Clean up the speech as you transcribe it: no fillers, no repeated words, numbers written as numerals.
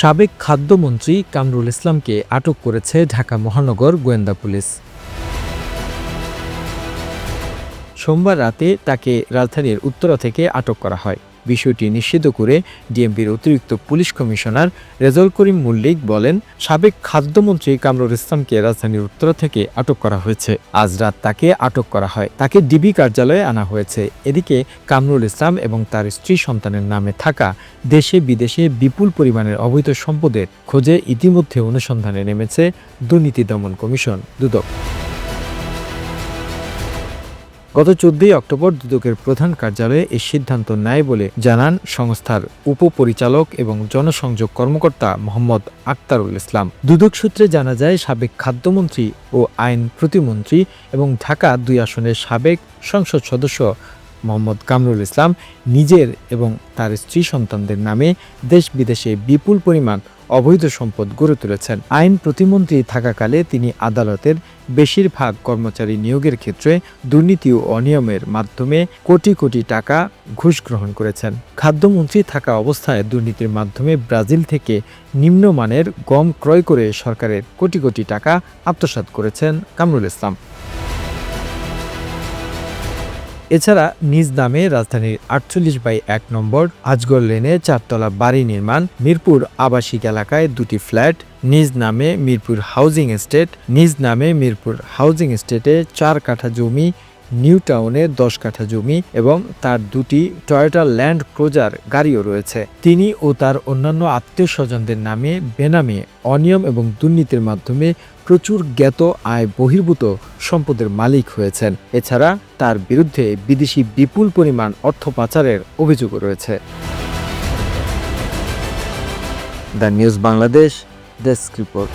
সাবেক খাদ্যমন্ত্রী কামরুল ইসলামকে আটক করেছে ঢাকা মহানগর গোয়েন্দা পুলিশ। সোমবার রাতে তাকে রাজধানীর উত্তরা থেকে আটক করা হয়। বিষয়টি নিশ্চিত করে ডিএমপির অতিরিক্ত পুলিশ কমিশনার রেজাউল করিম মল্লিক বলেন, সাবেক খাদ্যমন্ত্রী কামরুল ইসলামকে রাজধানীর উত্তরা থেকে আটক করা হয়েছে। আজ রাত তাকে আটক করা হয়। তাকে ডিবি কার্যালয়ে আনা হয়েছে। এদিকে কামরুল ইসলাম এবং তার স্ত্রী সন্তানের নামে থাকা দেশে বিদেশে বিপুল পরিমাণের অবৈধ সম্পদের খোঁজে ইতিমধ্যে অনুসন্ধানে নেমেছে দুর্নীতি দমন কমিশন দুদক। গত 14 অক্টোবর দুদকের প্রধান কার্যালয়ে এই সিদ্ধান্ত নেয় বলে জানান সংস্থার উপপরিচালক এবং জনসংযোগ কর্মকর্তা মোহাম্মদ আক্তারুল ইসলাম। দুদক সূত্রে জানা যায়, সাবেক খাদ্যমন্ত্রী ও আইন প্রতিমন্ত্রী এবং ঢাকা 2 আসনের সাবেক সংসদ সদস্য মোহাম্মদ কামরুল ইসলাম নিজের এবং তার স্ত্রী সন্তানদের নামে দেশ বিদেশে বিপুল পরিমাণ অবৈধ সম্পদ গড়ে তুলেছেন। আইন প্রতিমন্ত্রী থাকাকালে তিনি আদালতের বেশিরভাগ কর্মচারী নিয়োগের ক্ষেত্রে দুর্নীতি ও অনিয়মের মাধ্যমে কোটি কোটি টাকা ঘুষ গ্রহণ করেছেন। খাদ্যমন্ত্রী থাকা অবস্থায় দুর্নীতির মাধ্যমে ব্রাজিল থেকে নিম্নমানের গম ক্রয় করে সরকারের কোটি কোটি টাকা আত্মসাৎ করেছেন কামরুল ইসলাম। এছাড়া নিজ নামে রাজধানীর 48/1 নম্বর আজগর লেনে 4 তলা বাড়ি নির্মাণ, মিরপুর আবাসিক এলাকায় 2টি ফ্ল্যাট, নিজ নামে মিরপুর হাউজিং এস্টেট, নিজ নামে মিরপুর হাউজিং এস্টেটে 4 কাঠা জমি, নিউ টাউনে 10 কাঠা জমি এবং তার 2টি টয়োটা ল্যান্ড ক্রুজার গাড়িও রয়েছে। তিনি ও তার অন্যান্য আত্মীয় স্বজনদের নামে বেনামে অনিয়ম এবং দুর্নীতির মাধ্যমে প্রচুর জ্ঞাত আয় বহির্ভূত সম্পদের মালিক হয়েছেন। এছাড়া তার বিরুদ্ধে বিদেশি বিপুল পরিমাণ অর্থ পাচারের অভিযোগও রয়েছে। The news Bangladesh desk report.